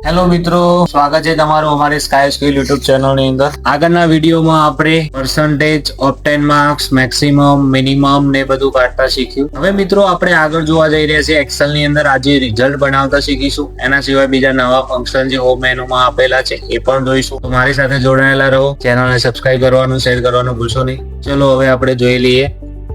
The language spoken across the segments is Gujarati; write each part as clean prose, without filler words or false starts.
હેલો મિત્રો, સ્વાગત છે તમારું અમારી સ્કાય સ્કિલ યુટ્યુબ ચેનલ ની અંદર. આગળના વિડીયોમાં આપણે percentage, obtained marks, maximum, minimum ને બધું કાઢતા શીખ્યું. હવે મિત્રો આપણે આગળ જોવા જઈ રહ્યા છીએ એક્સેલ ની અંદર. આજે રિઝલ્ટ બનાવતા શીખીશું. એના સિવાય બીજા નવા ફંક્શન જે હોમ મેનુમાં આપેલા છે એ પણ જોઈશું. તો મારી સાથે જોડાયેલા રહો. ચેનલને સબસ્ક્રાઇબ કરવાનું, શેર કરવાનું ભૂલશો નહીં. ચલો હવે આપણે જોઈ લઈએ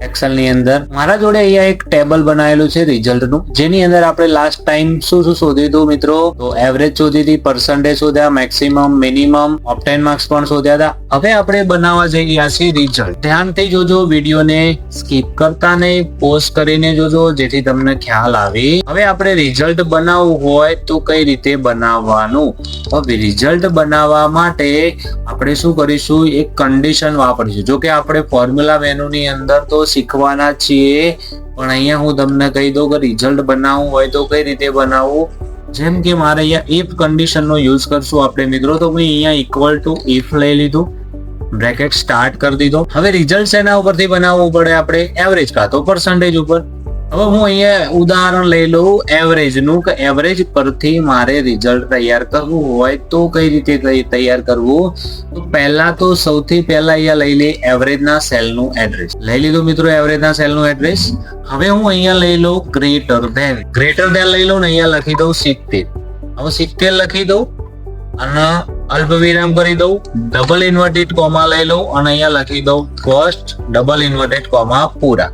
એક્સેલ ની અંદર. મારા જોડે અહીંયા એક ટેબલ બનાવેલું છે રિઝલ્ટ નું, જેની અંદર આપણે લાસ્ટ ટાઈમ શું શોધ્યું હતું મિત્રો? તો એવરેજ શોધી હતી, પર્સન્ટેજ શોધ્યા, મેક્સિમમ, મિનિમમ, ઓપ્ટેન માર્ક્સ પણ શોધ્યા હતા. હવે આપણે બનાવવા જઈ રહ્યા છીએ રિઝલ્ટ. ધ્યાનથી જોજો, વિડીયોને સ્કીપ કરતા નહીં, પોઝ કરીને જોજો જેથી તમને ખ્યાલ આવે. હવે આપણે રિઝલ્ટ બનાવવું હોય તો કઈ રીતે બનાવવાનું? હવે રિઝલ્ટ બનાવવા માટે આપણે શું કરીશું? એક કન્ડિશન વાપરીશું. જો કે આપણે ફોર્મ્યુલા મેનુની અંદર તો શીખવાના છીએ, પણ અહીંયા હું તમને કહી દઉં કે રિઝલ્ટ બનાવવું હોય તો કઈ રીતે બનાવવું. જેમ કે મારે અહીંયા ઇફ કન્ડિશન નો યુઝ કરશું આપણે મિત્રો. તો મેં અહીંયા ઇક્વલ ટુ ઇફ લઈ લીધું, બ્રેકેટ સ્ટાર્ટ કરી દીધો. હવે રિઝલ્ટ એના ઉપરથી બનાવવું પડે આપણે? એવરેજ કાં તો પર્સન્ટેજ ઉપર. હવે હું અહીંયા ઉદાહરણ લઈ લઉં એવરેજ નું, કે એવરેજ પરથી મારે રિઝલ્ટ તૈયાર કરવું હોય તો કઈ રીતે તૈયાર કરવું. તો પહેલા તો સૌથી પહેલા અહીંયા લઈ લઈએ એવરેજ ના સેલ નું એડ્રેસ. લઈ લીધું મિત્રો એવરેજ ના સેલ નું એડ્રેસ. હવે હું અહીંયા લઈ લઉં ગ્રેટર ધેન લઈ લઉં ને અહીંયા લખી દઉં 70. હવે 70 લખી દઉં અને અલ્પવિરામ કરી દઉં, ડબલ ઇન્વર્ટેડ કોમા લઈ લઉં અને અહીંયા લખી દઉં ફર્સ્ટ ડબલ ઇન્વર્ટેડ કોમા પૂરા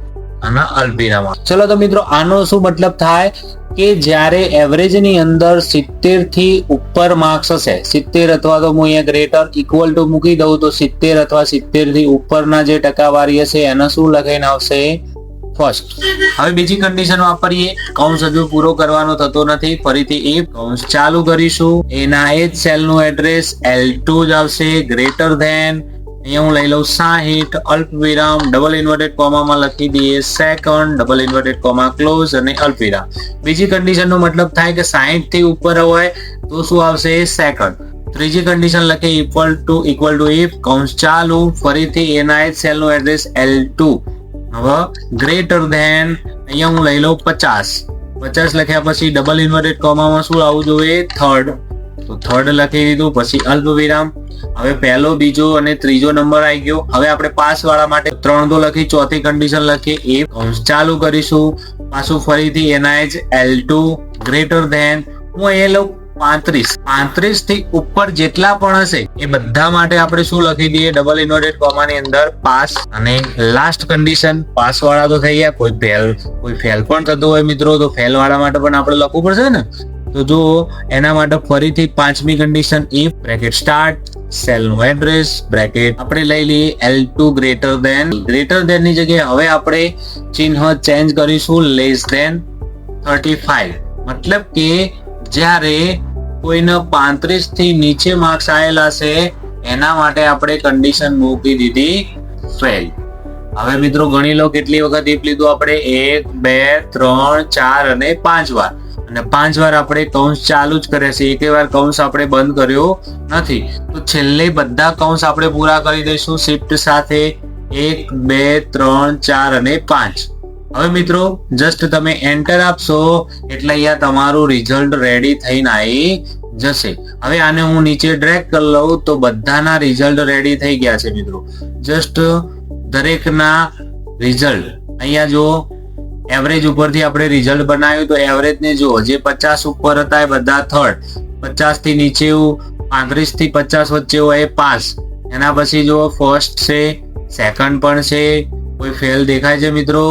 અને અલ્પવિરામ. ચલો તો મિત્રો આનો શું મતલબ થાય કે જ્યારે એવરેજ ની અંદર 70 થી ઉપર માર્ક્સ હશે, 70 અથવા તો હું અહીંયા ગ્રેટર ઇક્વલ ટુ મૂકી દઉં તો 70 અથવા 70 થી ઉપરના જે ટકાવારી હશે એને શું લખાઈને આવશે? ફર્સ્ટ. હવે બીજી કન્ડિશન વાપરીએ. કૌંસ હજુ પૂરો કરવાનો થતો નથી, ફરીથી એ કૌંસ ચાલુ કરીશું. એના એ જ સેલ નું એડ્રેસ L2 જ આવશે, ગ્રેટર ધેન અહીંયા હું લઈ લઉં 60, અલ્પવિરામ, ડબલ ઇન્વર્ટેડ કોમામાં લખી દઈએ second, double inverted comma close અને અલ્પવિરામ. બીજી કન્ડિશન નો મતલબ થાય કે 60 થી ઉપર હોય તો શું આવશે? સેકન્ડ. ત્રીજી કન્ડિશન લખે ઇક્વલ ટુ ઇફ, કૌંસ ચાલુ, ફરીથી એના જ સેલ નું એડ્રેસ L2. હવે ગ્રેટર ધેન અહીંયા હું લઈ લઉં 50 લખ્યા પછી ડબલ ઇન્વર્ટેડ કોમામાં શું આવવું જોઈએ? થર્ડ. તો થર્ડ લખી દીધું, પછી અલ્પવિરામ. હવે પહેલો, બીજો અને ત્રીજો નંબર આવી ગયો. હવે આપણે પાસ વાળા માટે 3 તો લખી, ચોથી કન્ડિશન લખીએ એ કૌંસ ચાલુ કરીશું. પાછું ફરીથી એના જ L2 ગ્રેટર ધેન હું અહીંયા લઉં 35 થી ઉપર જેટલા પણ હશે એ બધા માટે આપણે શું લખી દઈએ? ડબલ ઇન્વર્ટેડ કોમાની અંદર પાસ. અને લાસ્ટ કન્ડિશન પાસ વાળા તો થઈ ગયા. કોઈ ફેલ પણ થતું હોય મિત્રો તો ફેલ વાળા માટે પણ આપણે લખવું પડશે ને. તો જો એના માટે ફરીથી પાંચમી condition if, bracket start, cell નું એડ્રેસ, બ્રેકેટ આપણે લઈ લઈએ L2 ગ્રેટર ધેન ની જગ્યાએ હવે આપણે ચિહ્ન ચેન્જ કરીશું લેસ ધેન 35. મતલબ કે જ્યારે કોઈને 35 થી નીચે માર્ક્સ આવેલા છે એના માટે આપણે કન્ડિશન મૂકી દીધી ફેલ. હવે મિત્રો ગણી લો કેટલી વખત ઇફ લીધું આપણે? 1, 2, 3, 4 અને 5 વાર. અને 5 વાર આપણે કૌંસ ચાલુ જ કર્યા છે, એકે વાર કૌંસ આપણે બંધ કર્યો નથી. તો છેલ્લે બધા કૌંસ આપણે પૂરા કરી દઈશું શિફ્ટ સાથે. 1, 2, 3, 4 અને 5. હવે મિત્રો જસ્ટ તમે એન્ટર આપશો એટલે અહીંયા તમારું રિઝલ્ટ રેડી થઈને આવી જશે. હવે આને હું નીચે ડ્રેગ કરી લઉં તો બધાના રિઝલ્ટ રેડી થઈ ગયા છે મિત્રો. જસ્ટ દરેકના રિઝલ્ટ અહીંયા જો એવરેજ ઉપરથી આપણે રિઝલ્ટ બનાવ્યું તો એવરેજ ને જો જે 50 ઉપર હતા એ બધા થર્ડ, 50 થી નીચે 35 થી 50 વચ્ચે હોય એ પાસ. એના પછી જો ફર્સ્ટ છે, સેકન્ડ પણ છે. કોઈ ફેલ દેખાય છે મિત્રો?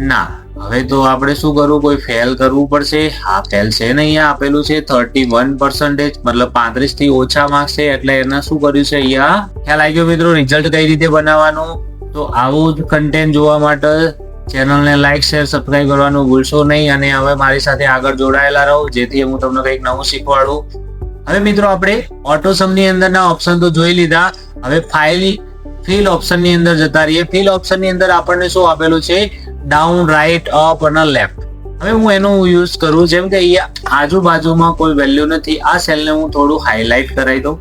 ના. હવે તો આપણે શું કરવું? કોઈ ફેલ કરવું પડશે. હા ફેલ છે ને, અહીંયા આપેલું છે 31%, મતલબ 35 થી ઓછા માર્ક્સ છે એટલે એને શું કર્યું છે અહીંયા? ખ્યાલ આવી ગયો મિત્રો રિઝલ્ટ કઈ રીતે બનાવવાનું. તો આવું જ કન્ટેન્ટ જોવા માટે ચેનલને લાઈક, શેર, સબસ્ક્રાઇબ કરવાનું ભૂલશો નહીં. અને હવે મારી સાથે આગળ જોડાયેલા રહો જેથી હું તમને કંઈક નવું શીખવાડું. હવે મિત્રો આપણે ઓટોસમ ની અંદરના ઓપ્શન તો જોઈ લીધા. હવે ફિલ ઓપ્શન ની અંદર જતા રહીએ. ફિલ ઓપ્શન ની અંદર આપણને શું આપેલું છે? ડાઉન, રાઈટ, અપ અને લેફ્ટ. હવે હું એનો યુઝ કરું. જેમ કે અહીંયા આજુબાજુમાં કોઈ વેલ્યુ નથી, આ સેલને હું થોડું હાઇલાઇટ કરાવી દઉં.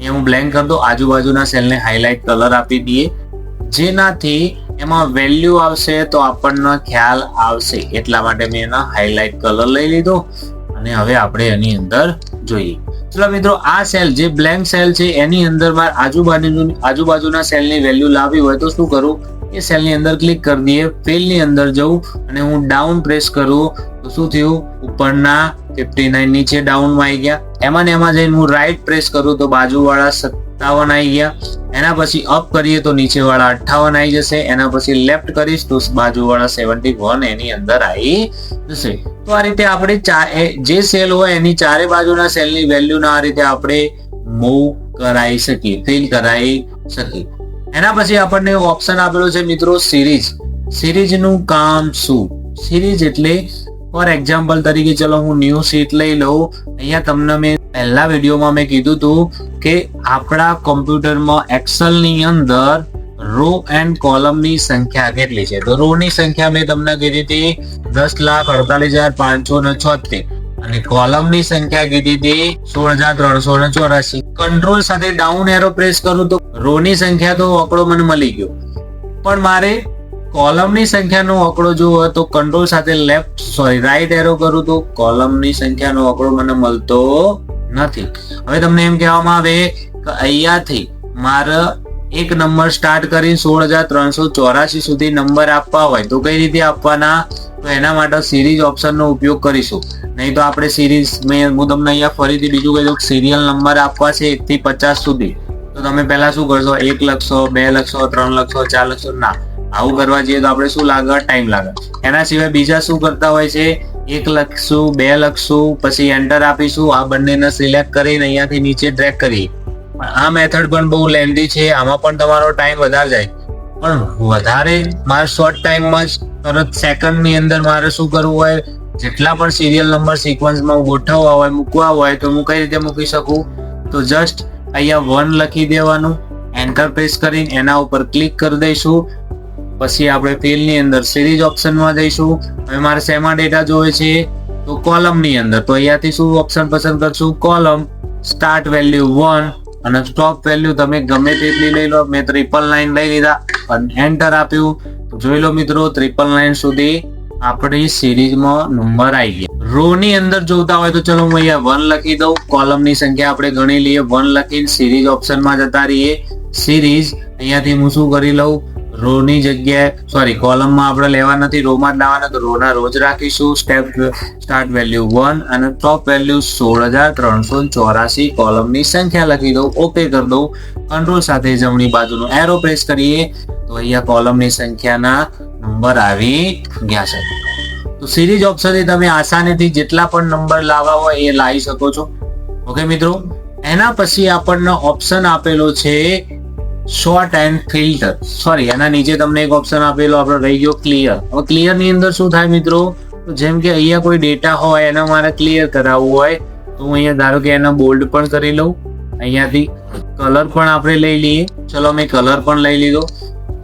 એ હું બ્લેન્ક કરી દઉં. આજુબાજુના સેલને હાઇલાઇટ કલર આપી દઈએ જેનાથી એમાં વેલ્યુ આવશે તો આપણને ખ્યાલ આવશે. એટલા માટે મેં એના હાઇલાઇટ કલર લઈ લીધો અને હવે આપણે એની અંદર જોઈએ. ચલો મિત્રો, આ સેલ જે બ્લેન્ક સેલ છે એની અંદર મારે આજુબાજુના સેલની વેલ્યુ લાવવી હોય તો શું કરું, એ સેલની અંદર ક્લિક કરી દઈએ, ફિલની અંદર જવું અને હું ડાઉન પ્રેસ કરું તો શું થયું, ઉપરના 59 નીચે ડાઉનમાં આવી ગયા. એમાં જઈને હું રાઈટ પ્રેસ કરું તો બાજુવાળા 57 આવી ગયા. એના પછી અપ કરીએ તો નીચેવાળા 58 આવી જશે. એના પછી લેફ્ટ કરીશ તો બાજુવાળા 71 એની અંદર આવી જશે. તો આ રીતે આપણે જે સેલ હોય એની ચારે બાજુના સેલની વેલ્યુના આ રીતે આપણે મૂવ કરાવી શકીએ, ફિલ કરાવી શકીએ. એના પછી આપણને ઓપ્શન આપેલો છે મિત્રો સિરીઝ. સિરીઝનું કામ શું? સિરીઝ એટલે ફોર એક્ઝામ્પલ તરીકે ચલો હું ન્યૂ શીટ લઈ લઉં. અહીંયા તમને મેં પહેલા વિડીયોમાં મેં કીધું હતું કે આપણા કોમ્પ્યુટરમાં એક્સેલની અંદર રો એન્ડ કોલમની સંખ્યા કેટલી છે. તો રો ની સંખ્યા મેં તમને કીધી હતી 10,48,576 અને કોલમની સંખ્યા કીધી હતી 16,384. કંટ્રોલ સાથે ડાઉન એરો પ્રેસ કરું તો રો ની સંખ્યા તો આંકડો મને મળી ગયો, પણ મારે કોલમની સંખ્યાનો આંકડો જોવો તો કંટ્રોલ સાથે રાઈટ એરો કરું તો કોલમની સંખ્યાનો આંકડો મને મળતો નથી. હવે તમને એમ કહેવામાં આવે કે અહીંયાથી મારે એક નંબર સ્ટાર્ટ કરી 16,384 સુધી નંબર આપવા હોય તો કઈ રીતે આપવાના, તો એના માટે સિરીઝ ઓપ્શનનો ઉપયોગ કરીશું. નહીં તો આપણે સિરીઝ હું તમને અહીંયા ફરીથી બીજું કહી દઉં, સિરિયલ નંબર આપવા છે 1 થી 50 સુધી, તો તમે પહેલા શું કરશો, 1 લખશો, 2 લખશો, 3 લખશો, 4 લખશો. ના, આવું કરવા જઈએ તો આપણે શું લાગે, ટાઈમ લાગે. એના સિવાય બીજા શું કરતા હોય છે, 1 લખશું, 2 લખશું, પછી એન્ટર આપીશું, આ બંનેને સિલેક્ટ કરીને અહીંયાથી નીચે ડ્રેગ કરીએ. આ મેથડ પણ બહુ લેન્ધી છે, આમાં પણ તમારો ટાઈમ વધારે જાય. પણ વધારે મારે શોર્ટ ટાઈમમાં જ તરત સેકન્ડની અંદર મારે શું કરવું હોય, જેટલા પણ સિરિયલ નંબર સિક્વન્સમાં ગોઠવવા હોય, મૂકવા હોય તો હું કઈ રીતે મૂકી શકું, તો જસ્ટ અહીંયા 1 લખી દેવાનું, એન્ટર પ્રેસ કરીને એના ઉપર ક્લિક કરી દઈશું. પછી આપણે ફિલની અંદર સિરીઝ ઓપ્શનમાં જઈશું. હવે મારે શેમાં ડેટા જોવે છે, તો કોલમની અંદર. તો અહીંયાથી શું ઓપ્શન પસંદ કરશું, કોલમ, સ્ટાર્ટ વેલ્યુ 1 અને સ્ટોપ વેલ્યુ તમે ગમે તેટલી લઈ લો. મેં 999 લઈ લીધા અને એન્ટર આપ્યું. જોઈ લો મિત્રો, 999 સુધી આપણી સિરીઝમાં નંબર આવી ગયા. રો ની અંદર જોતા હોય તો ચલો હું અહીંયા 1 લખી દઉં. કોલમની સંખ્યા આપણે ગણી લઈએ, 1 લખીને સિરીઝ ઓપ્શનમાં જતા રહીએ. સિરીઝ અહીંયાથી હું શું કરી લઉં, રો ની જગ્યાએ કોલમમાં આપણે લેવા નથી, રો માં જ લાવવાના, તો રો ના રોજ રાખીશું. સ્ટાર્ટ વેલ્યુ 1 અને ટોપ વેલ્યુ 16,384 કોલમની સંખ્યા લખી દઉં, ઓકે કરી દઉં. કંટ્રોલ સાથે જમણી બાજુનો એરો પ્રેસ કરીએ તો અહીંયા કોલમની સંખ્યાના નંબર આવી ગયા છે. તો સિરીઝ ઓપ્શનથી તમે આસાનીથી જેટલા પણ નંબર લાવવા હોય એ લાવી શકો છો. ઓકે મિત્રો, એના પછી આપણને ઓપ્શન આપેલો છે શોર્ટ એન્ડ ફિલ્ટર. એના નીચે તમને એક ઓપ્શન આપેલો આપણે રહી ગયો ક્લિયર. હવે ક્લિયર ની અંદર શું થાય મિત્રો, તો જેમ કે અહીંયા કોઈ ડેટા હોય એને મારે ક્લિયર કરાવવું હોય તો હું અહીંયા ધારો કે એને બોલ્ડ પણ કરી લઉં. અહીંયાથી કલર પણ આપણે લઈ લઈએ. ચલો મેં કલર પણ લઈ લીધો.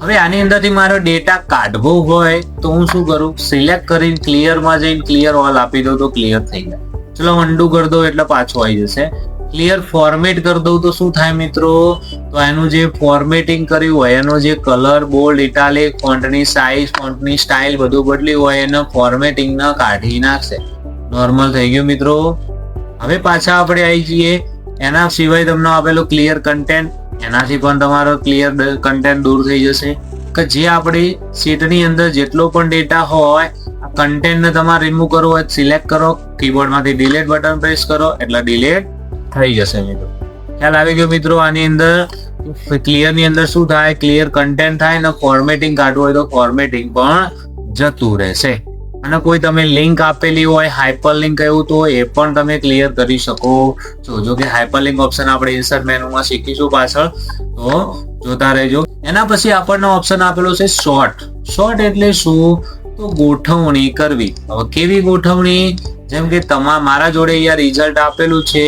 હવે આની અંદરથી મારો ડેટા કાઢવો હોય તો હું શું કરું, સિલેક્ટ કરીને ક્લિયરમાં જઈને ક્લિયર ઓલ આપી દઉં તો ક્લિયર થઈ જાય. ચલો અન્ડુ કરી દો એટલે પાછો આવી જશે. ક્લિયર ફોર્મેટ કરી દઉં તો શું થાય મિત્રો, તો એનું જે ફોર્મેટિંગ કર્યું હોય એનો જે કલર, બોલ્ડ, ઇટાલિક, ફોન્ટની સાઇઝ, ફોન્ટની સ્ટાઇલ બધું બદલ્યું હોય એને ફોર્મેટિંગ ન કાઢી નાખશે. નોર્મલ થઈ ગયું મિત્રો. હવે પાછા આપણે આવી જઈએ. એના સિવાય તમને આપેલું ક્લિયર કન્ટેન્ટ, એનાથી પણ તમારો ક્લિયર કન્ટેન્ટ દૂર થઈ જશે. કે જે આપણી શીટની અંદર જેટલો પણ ડેટા હોય કન્ટેન્ટને તમારે રિમૂવ કરવો હોય સિલેક્ટ કરો, કીબોર્ડમાંથી ડિલીટ બટન પ્રેસ કરો એટલે ડિલીટ થઈ જશે મિત્રો. ખ્યાલ આવી ગયો મિત્રો. આની અંદર ક્લિયર ની અંદર શું થાય, ક્લિયર કન્ટેન્ટ થાય ને ફોર્મેટિંગ કાઢવું હોય તો ફોર્મેટિંગ પણ જતું રહેશે. અને કોઈ તમે લિંક આપેલી હોય, હાઇપર લિંક એવું તો એ પણ તમે ક્લિયર કરી શકો છો. જો કે હાઇપર લિંક ઓપ્શન આપણે ઇન્સર્ટ મેનુમાં શીખીશું પાછળ, તો જોતા રહેજો. એના પછી આપણને ઓપ્શન આપેલો છે શોર્ટ. શોર્ટ એટલે શું, તો ગોઠવણી કરવી. હવે કેવી ગોઠવણી, જેમ કે મારા જોડે અહીંયા રિઝલ્ટ આપેલું છે,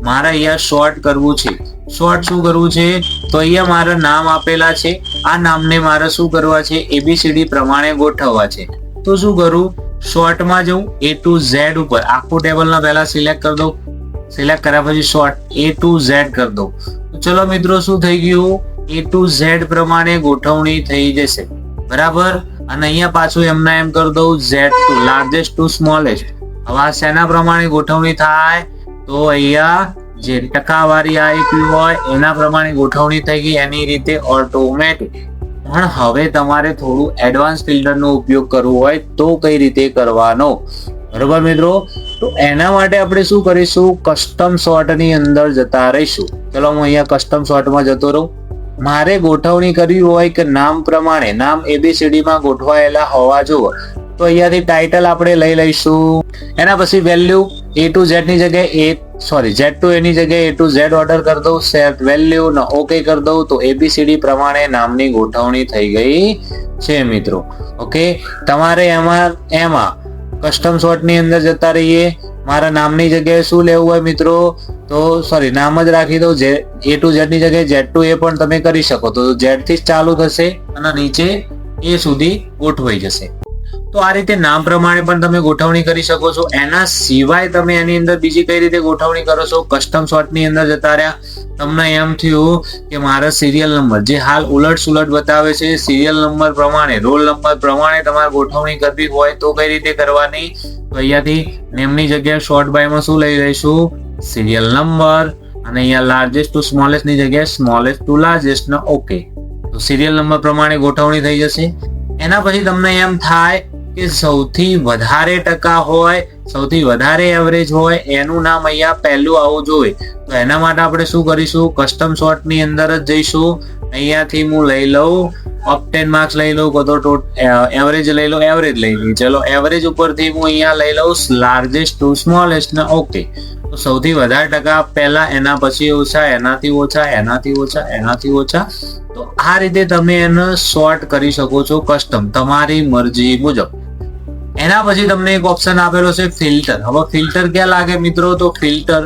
મારે અહીંયા શોર્ટ કરવું છે. શોર્ટ શું કરવું છે, તો અહીંયા મારા નામ આપેલા છે, આ નામને મારે શું કરવા છે, ABCD પ્રમાણે ગોઠવવા છે. તો શું કરું, શોર્ટમાં જઉં, A to Z ઉપર આખું ટેબલના પહેલા સિલેક્ટ કરી દઉં. સિલેક્ટ કર્યા પછી શોર્ટ A to Z કરી દઉં. ચલો મિત્રો શું થઈ ગયું, A to Z પ્રમાણે ગોઠવણી થઈ જશે. બરાબર. અને અહીંયા પાછું એમના એમ કરી દઉં Z to largest to smallest. હવે આ શેના પ્રમાણે ગોઠવણી થાય, તો અહીંયા જે ટકાવારી આવી હોય એના પ્રમાણે ગોઠવણી થઈ ગઈ, એની રીતે ઓટોમેટિક. પણ હવે તમારે થોડું એડવાન્સ ફિલ્ટરનો ઉપયોગ કરવો હોય તો કઈ રીતે કરવાનો, બરોબર મિત્રો? તો એના માટે આપણે શું કરીશું, કસ્ટમ સોર્ટની અંદર જતા રહીશું. ચલો હું અહીંયા કસ્ટમ સોર્ટમાં જતો રહું. મારે ગોઠવણી કરવી હોય કે નામ પ્રમાણે, નામ ABCD માં ગોઠવાયેલા હોવા જોઈએ, તો અહીંયાથી ટાઇટલ આપણે લઈ લઈશું. એના પછી વેલ્યુ A to Z ની જગ્યાએ Z to A ની જગ્યાએ A to Z ઓર્ડર કરી દઉં, સેટ વેલ્યુ ને ઓકે કરી દઉં, તો ABCD પ્રમાણે નામની ગોઠવણી થઈ ગઈ છે મિત્રો. ઓકે, તમારે એમાં કસ્ટમ સોર્ટ ની અંદર જતા રહીએ. મારા નામની જગ્યાએ શું લેવું હોય મિત્રો, તો નામ જ રાખી દઉં. A to Z ની જગ્યાએ Z to A પણ તમે કરી શકો, તો Z થી જ ચાલુ થશે અને નીચે A સુધી ગોઠવાઈ જશે. તો આ રીતે નામ પ્રમાણે પણ તમે ગોઠવણી કરી શકો છો. એના સિવાય તમે એની અંદર બીજી કઈ રીતે ગોઠવણી કરો છો, કસ્ટમ સોર્ટ ની અંદર જતા રહ્યા. તમને એમ થયું કે મારા સિરિયલ નંબર જે હાલ ઉલટ સુલટ બતાવે છે, સિરિયલ નંબર પ્રમાણે, રોલ નંબર પ્રમાણે તમારે ગોઠવણી કરવી હોય તો કઈ રીતે કરવાની, તો અહીંયાથી નેમની જગ્યાએ શોર્ટ બાયમાં શું લઈ લઈશું, સિરિયલ નંબર, અને અહીંયા લાર્જેસ્ટ ટુ સ્મોલેસ્ટ ની જગ્યાએ સ્મોલેસ્ટ ટુ લાર્જેસ્ટ ને ઓકે. તો સિરિયલ નંબર પ્રમાણે ગોઠવણી થઈ જશે. એના પછી તમને એમ થાય કે સૌથી વધારે ટકા હોય, સૌથી વધારે એવરેજ હોય એનું નામ અહીંયા પહેલું આવવું જોઈએ. તો એના માટે આપણે શું કરીશું, કસ્ટમ સોર્ટ ની અંદર જ જઈશું. અહીંયાથી હું લઈ લઉં ઓપ્ટેન માર્ક્સ લઈ લઉં, તો એવરેજ લઈ લઉં, એવરેજ લઈ લઈ. ચલો એવરેજ ઉપરથી હું અહીંયા લઈ લઉં લાર્જેસ્ટ ટુ સ્મોલેસ્ટ ને ઓકે. તો સૌથી વધારે ટકા પહેલા, એના પછી ઓછા, એનાથી ઓછા, એનાથી ઓછા, એનાથી ઓછા. તો આ રીતે તમે એને સોર્ટ કરી શકો છો કસ્ટમ, તમારી મરજી મુજબ. એના પછી તમને એક ઓપ્શન આપેલો છે ફિલ્ટર. હવે ફિલ્ટર ક્યાં લાગે મિત્રો, તો ફિલ્ટર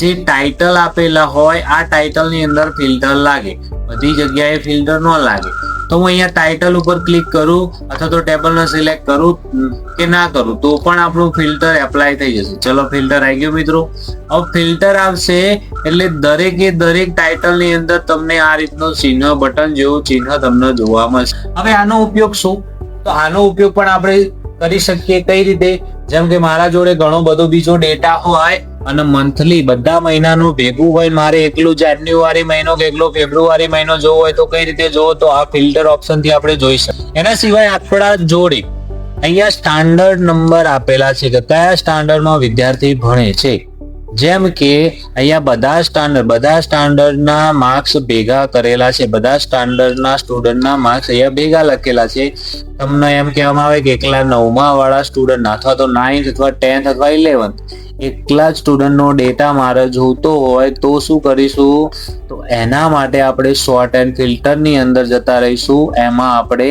જે ટાઇટલ આપેલા હોય આ ટાઇટલ ની અંદર ફિલ્ટર લાગે, બધી જગ્યાએ ફિલ્ટર ન લાગે. તો હું અહીંયા ટાઇટલ ઉપર ક્લિક કરું અથવા તો ટેબલ ને સિલેક્ટ કરું કે ના કરું તો પણ આપણું ફિલ્ટર એપ્લાય થઈ જશે. ચલો ફિલ્ટર આવી ગયું મિત્રો. હવે ફિલ્ટર આવશે એટલે દરેકે દરેક ટાઇટલ ની અંદર તમને આ રીતનું ચિહ્ન, બટન જેવું ચિહ્ન તમને જોવા મળશે. હવે આનો ઉપયોગ શું, તો આનો ઉપયોગ પણ આપણે કરી શકીએ કઈ રીતે, જેમ કે મારા જોડે ઘણો બધો બીજો ડેટા હોય અને મંથલી બધા મહિનાનું ભેગું હોય, મારે એકલું જાન્યુઆરી મહિનો કે એકલો ફેબ્રુઆરી મહિનો જોવો હોય તો કઈ રીતે જોવો, તો આ ફિલ્ટર ઓપ્શન થી આપણે જોઈ શકીએ. એના સિવાય આપણા જોડે અહીંયા સ્ટાન્ડર્ડ નંબર આપેલા છે કે કયા સ્ટાન્ડર્ડમાં વિદ્યાર્થી ભણે છે. જેમ કે અહીંયા બધા સ્ટાન્ડર્ડના માર્ક્સ ભેગા કરેલા છે, બધા સ્ટાન્ડર્ડના સ્ટુડન્ટના માર્ક્સ અહીંયા ભેગા લખેલા છે. તમને એમ કહેવામાં આવે કે એકલા 9મા વાળા સ્ટુડન્ટ અથવા તો 9th અથવા 10th અથવા 11th એકલા જ સ્ટુડન્ટનો ડેટા મારે જોતો હોય તો શું કરીશું, તો એના માટે આપણે સોર્ટ એન્ડ ફિલ્ટર ની અંદર જતા રહીશું. એમાં આપણે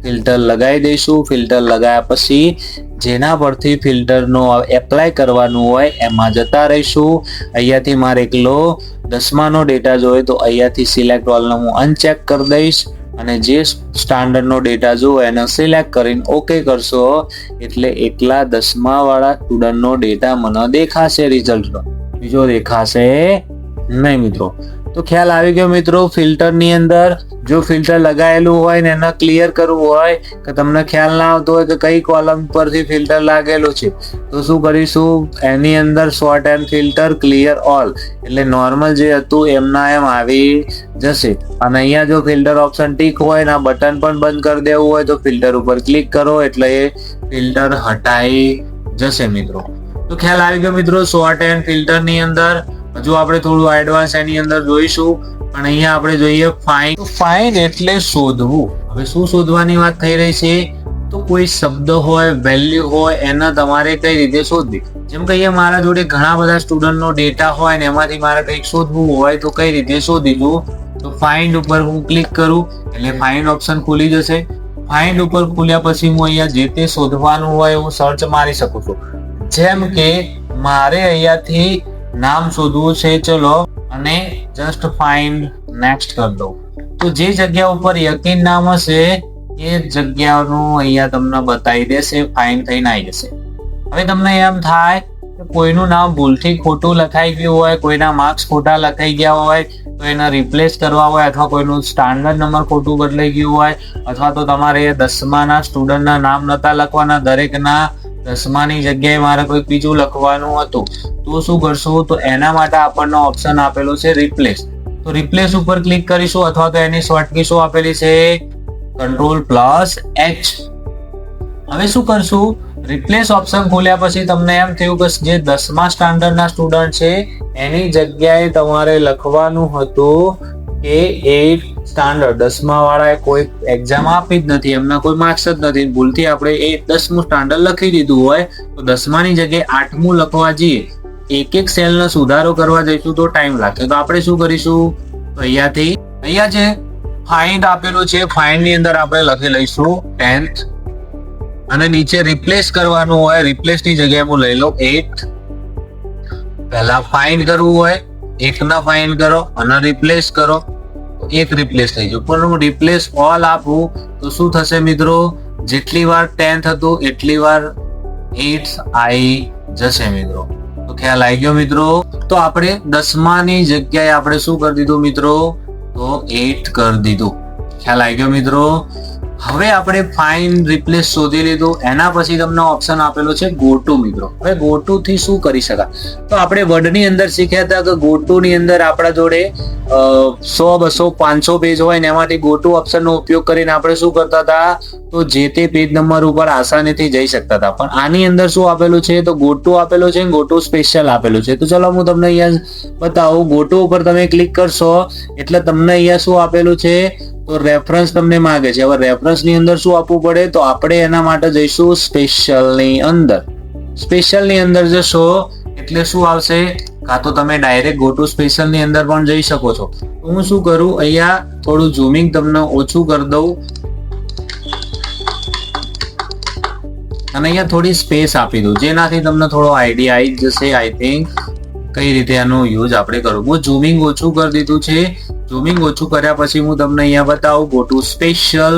ફિલ્ટર લગાવી દઈશું. ફિલ્ટર લગાવ્યા પછી જેના પરથી ફિલ્ટરનો એપ્લાય કરવાનું હોય એમાં જતા રહીશું. અહીંયાથી મારે એકલો 10માનો ડેટા જોઈએ તો અહીંયાથી સિલેક્ટ ઓલને હું અનચેક કરી દઈશ અને જે સ્ટાન્ડર્ડનો ડેટા જોવે એને સિલેક્ટ કરીને ઓકે કરશો એટલે એકલા 10મા વાળા સ્ટુડન્ટનો ડેટા મને દેખાશે, રિઝલ્ટનો બીજો દેખાશે નહીં મિત્રો. તો ખ્યાલ આવી ગયો મિત્રો. ફિલ્ટર ની અંદર જો ફિલ્ટર લગાયેલું હોય ને એને ક્લિયર કરવું હોય કે તમને ખ્યાલ ના આવતો હોય કે કઈ કોલમ પરથી ફિલ્ટર લાગેલું છે તો શું કરીશું, એની અંદર sort and filter clear all એટલે નોર્મલ જે હતું એમના એમ આવી જશે. અને અહીંયા જો ફિલ્ટર ઓપ્શન ટીક હોય ને બટન પણ બંધ કરી દેવું હોય તો ફિલ્ટર ઉપર ક્લિક કરો એટલે એ ફિલ્ટર હટાઈ જશે મિત્રો. તો ખ્યાલ આવી ગયો મિત્રો સોર્ટ એન્ડ ફિલ્ટર ની અંદર. હજુ આપણે થોડું એડવાન્સ એની અંદર જોઈશું પણ અહીંયા આપણે જોઈએ ફાઇન્ડ. ફાઇન્ડ એટલે શોધવું. હવે શું શોધવાની વાત થઈ રહી છે, તો કોઈ શબ્દ હોય, વેલ્યુ હોય એને તમારે કઈ રીતે શોધવી. જેમ કે અહીંયા મારા જોડે ઘણા બધા સ્ટુડન્ટનો ડેટા હોય ને એમાંથી મારે કંઈક શોધવું હોય તો કઈ રીતે શોધીશું, તો ફાઇન્ડ ઉપર હું ક્લિક કરું એટલે ફાઇન્ડ ઓપ્શન ખુલી જશે. ફાઇન્ડ ઉપર ખુલ્યા પછી હું અહીંયા જે તે શોધવાનું હોય હું સર્ચ મારી શકું છું. જેમ કે મારે અહીંયાથી નામ શોધવું છે, ચલો અને જસ્ટ ફાઇન્ડ નેક્સ્ટ કરી દઉં તો જે જગ્યા ઉપર યકીન નામ હશે એ જગ્યાનું અહીંયા તમને બતાવી દેશે, ફાઇન્ડ થઈને આવી જશે. હવે તમને એમ થાય કે કોઈનું નામ ભૂલથી ખોટું લખાઈ ગયું હોય, કોઈના માર્ક્સ ખોટા લખાઈ ગયા હોય તો એને રિપ્લેસ કરવા હોય અથવા કોઈનું સ્ટાન્ડર્ડ નંબર ખોટું બદલાઈ ગયું હોય અથવા તો તમારે 10માના સ્ટુડન્ટના નામ નતા લખવાના, દરેકના દસમાની જગ્યાએ મારે કોઈ બીજું લખવાનું હતું તો શું કરશું, તો એના માટે આપણને ઓપ્શન આપેલો છે રિપ્લેસ. તો રિપ્લેસ ઉપર ક્લિક કરીશું અથવા તો એની શોર્ટકી શું આપેલી છે, Ctrl+H. હવે શું કરશું, રિપ્લેસ ઓપ્શન ખોલ્યા પછી તમને એમ થયું કે જે 10મા સ્ટાન્ડર્ડના સ્ટુડન્ટ છે એની જગ્યાએ તમારે લખવાનું હતું કે 8 સ્ટાન્ડર્ડ. 10મા વાળાએ કોઈ એક્ઝામ આપી જ નથી, એમના કોઈ માર્ક્સ જ નથી, ભૂલથી આપણે એ 10મું સ્ટાન્ડર્ડ લખી દીધું હોય તો 10માની જગ્યાએ 8મું લખવા જઈએ, એક સેલનો સુધારો કરવા જઈશું તો ટાઈમ લાગે. તો આપણે શું કરીશું, તો અહીંયા જે ફાઇન્ડ આપેલું છે ફાઇન્ડ ની અંદર આપણે લખી લઈશું 10th અને નીચે રિપ્લેસ કરવાનું હોય, રિપ્લેસ ની જગ્યાએ હું લઈ લઉં 8. પહેલા ફાઇન્ડ કરવું હોય 1 ના ફાઇન્ડ કરો અને રિપ્લેસ કરો, એક રિપ્લેસ થઈ જાય. પણ હું રિપ્લેસ ઓલ આપું તો શું થશે મિત્રો, જેટલી વાર 10th હતું એટલી વાર 8 આવી જશે મિત્રો. તો ખ્યાલ આવી ગયો મિત્રો. તો આપણે 10માની જગ્યાએ આપણે શું કરી દીધું મિત્રો, તો 8 કરી દીધું. ખ્યાલ આવી ગયો મિત્રો. હવે આપણે ફાઇન્ડ રિપ્લેસ શોધી લીધું, એના પછી તમને ઓપ્શન આપેલો છે ગો ટુ મિત્રો. હવે ગો ટુ થી શું કરી શકાય, તો આપણે વર્ડની અંદર શીખ્યા હતા કે ગો ટુ ની અંદર આપણા જોડે 100 200 500 પેજ હોય ને એમાંથી ગો ટુ ઓપ્શનનો ઉપયોગ કરીને આપણે શું કરતા હતા, તો જે તે પેજ નંબર ઉપર આસાનીથી જઈ શકતા હતા. પણ આની અંદર શું આપેલું છે, તો ગો ટુ આપેલું છે, ગો ટુ સ્પેશિયલ આપેલું છે. તો ચલો હું તમને અહીંયા બતાવું. ગો ટુ ઉપર તમે ક્લિક કરશો એટલે તમને અહીંયા શું આપેલું છે, તો રેફરન્સ તમને માંગે છે. હવે રેફરન્સ ની અંદર શું આપવું પડે, તો આપણે એના માટે જઈશું સ્પેશિયલ ની અંદર. સ્પેશિયલ ની અંદર જશો એટલે શું આવશે, કાં તો તમે ડાયરેક્ટ ગો ટુ સ્પેશિયલ ની અંદર પણ જઈ શકો છો. હું શું કરું, અહીંયા થોડું ઝૂમિંગ તમને ઓછું કરી દઉં અને અહીંયા થોડી સ્પેસ આપી દઉં, જેનાથી તમને થોડો આઈડિયા આવી જશે આઈ થિંક કઈ રીતે આનો યુઝ આપણે કરવું. હું ઝૂમિંગ ઓછું કરી દીધું છે. ઝૂમિંગ ઓછું કર્યા પછી હું તમને અહીંયા બતાવું go to special.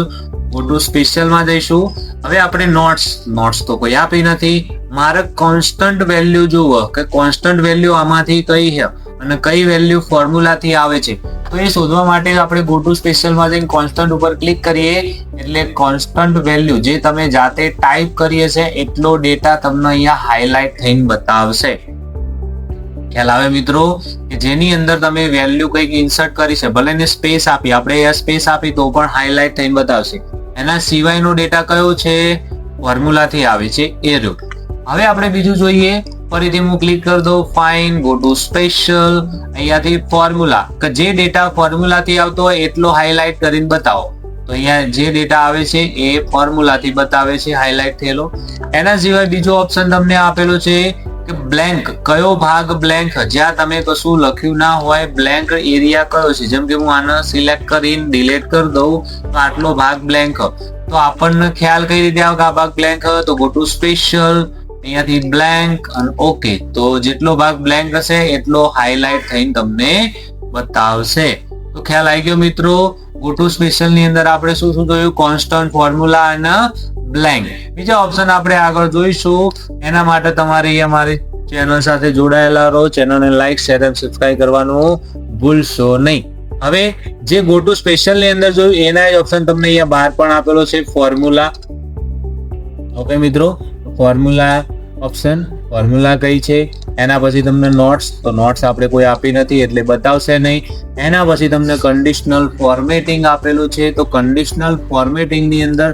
Go to સ્પેશિયલમાં જઈશું. હવે આપણે નોટ્સ તો કોઈ આપી નથી, મારે કોન્સ્ટન્ટ વેલ્યુ જોવો કે કોન્સ્ટન્ટ વેલ્યુ આમાંથી કઈ છે અને કઈ વેલ્યુ ફોર્મ્યુલાથી આવે છે. તો એ શોધવા માટે આપણે ગો ટુ સ્પેશિયલમાં જઈને કોન્સ્ટન્ટ ઉપર ક્લિક કરીએ એટલે કોન્સ્ટન્ટ વેલ્યુ જે તમે જાતે ટાઈપ કરીએ છે એટલો ડેટા તમને અહીંયા હાઇલાઇટ થઈને બતાવશે. ખ્યાલ આવે મિત્રો, કે જેની અંદર તમે વેલ્યુ કંઈક ઇન્સર્ટ કરી છે, ભલે ને સ્પેસ આપી, આપણે અહીંયા સ્પેસ આપી તો પણ હાઇલાઇટ થઈને બતાવશે. એના સિવાયનો ડેટા કયો છે, ફોર્મ્યુલાથી આવે છે એ રહ્યો. હવે આપણે બીજું જોઈએ, ફરીથી હું ક્લિક કરી દઉં ફાઇન, ગો ટુ સ્પેશિયલ, અહીંયાથી ફોર્મ્યુલા, કે જે ડેટા ફોર્મ્યુલાથી આવતો હોય એટલો હાઇલાઇટ કરીને બતાવો. તો અહીંયા જે ડેટા આવે છે એ ફોર્મ્યુલાથી બતાવે છે હાઇલાઇટ થયેલો. એના સિવાય બીજો ઓપ્શન તમને આપેલો છે કે બ્લેન્ક, કયો ભાગ બ્લેન્ક, જ્યાં તમે કશું લખ્યું ના હોય, બ્લેન્ક એરિયા કયો છે. જેમ કે હું આને સિલેક્ટ કરીને ડિલીટ કરી દઉં તો આટલો ભાગ બ્લેન્ક, તો આપણને ખ્યાલ કઈ રીતે આવે કે આ ભાગ બ્લેન્ક, તો ગો ટુ સ્પેશિયલ, અહીંયાથી બ્લેન્ક અને ઓકે. તો જેટલો ભાગ બ્લેન્ક હશે એટલો હાઇલાઇટ થઈને તમને બતાવશે. તો ખ્યાલ આવી ગયો મિત્રો. ગો ટુ સ્પેશિયલ ની અંદર આપણે શું શું જોયું, કોન્સ્ટન્ટ, ફોર્મ્યુલા અને બ્લેન્ક. બીજા ઓપ્શન આપણે આગળ જોઈશું. એના માટે તમારે અમારી ચેનલ સાથે જોડાયેલા રહો. ચેનલને લાઈક, શેર અને સબસ્ક્રાઇબ કરવાનું ભૂલશો નહીં. હવે જે ગો ટુ સ્પેશિયલ ની અંદર જોયું એના જ ઓપ્શન તમને અહીંયા બહાર પણ આપેલો છે, ફોર્મ્યુલા. ઓકે મિત્રો, ફોર્મ્યુલા ઓપ્શન, ફોર્મ્યુલા કઈ છે. એના પછી તમને નોટ્સ, તો નોટ્સ આપણે કોઈ આપી નથી એટલે બતાવશે નહીં. એના પછી તમને કન્ડિશનલ ફોર્મેટિંગ આપેલું છે. તો કન્ડિશનલ ફોર્મેટિંગ ની અંદર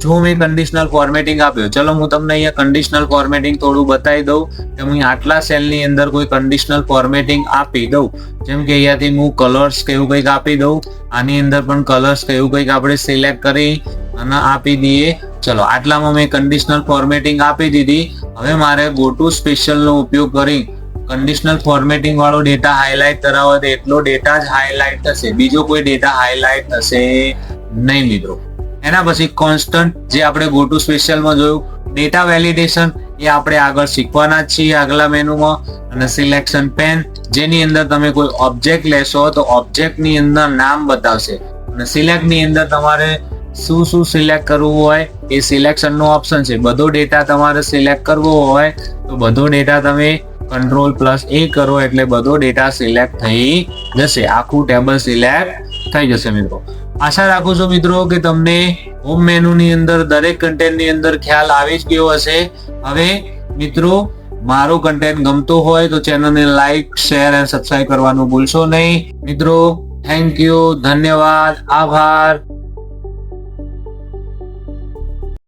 જો મેં કન્ડિશનલ ફોર્મેટિંગ આપ્યો, ચલો હું તમને અહીંયા કન્ડિશનલ ફોર્મેટિંગ થોડું બતાવી દઉં કે હું આટલા સેલની અંદર કોઈ કન્ડિશનલ ફોર્મેટિંગ આપી દઉં. જેમ કે અહીંયાથી હું કલર્સ કે એવું કંઈક આપી દઉં, આની અંદર પણ કલર્સ કે એવું કંઈક આપણે સિલેક્ટ કરી અને આપી દઈએ. ચલો આટલામાં મેં કન્ડિશનલ ફોર્મેટિંગ આપી દીધી. હવે મારે ગો ટુ સ્પેશિયલ નો ઉપયોગ કરી કન્ડિશનલ ફોર્મેટિંગ વાળો ડેટા હાઇલાઇટ કરાવો તો એટલો ડેટા જ હાઇલાઇટ થશે, બીજો કોઈ ડેટા હાઇલાઇટ થશે નહીં મિત્રો. એના પછી કોન્સ્ટન્ટ, જે આપણે ગો ટુ સ્પેશિયલમાં જોયું, ડેટા વેલિડેશન એ આપણે આગળ શીખવાના જ છીએ આગલા મેનુમાં. અને સિલેક્શન પેન, જેની અંદર તમે કોઈ ઓબ્જેક્ટ લેશો તો ઓબ્જેક્ટ ની અંદર નામ બતાવશે અને સિલેક્ટ ની અંદર તમારે શું શું સિલેક્ટ કરવું હોય એ સિલેક્શન નો ઓપ્શન છે. બધો ડેટા તમારે સિલેક્ટ કરવો હોય તો બધો ડેટા તમે Ctrl+A કરો એટલે બધો ડેટા સિલેક્ટ થઈ જશે, આખું ટેબલ સિલેક્ટ થઈ જશે મિત્રો. આશા રાખું છું મિત્રો કે તમને હોમ મેનુ ની અંદર દરેક કન્ટેન્ટ ની અંદર ખ્યાલ આવી જ ગયો હશે. હવે મિત્રો મારો કન્ટેન્ટ ગમતો હોય તો ચેનલને લાઈક, શેર અને સબસ્ક્રાઇબ કરવાનું ભૂલશો નહીં. મિત્રો થેન્ક યુ, ધન્યવાદ, આભાર.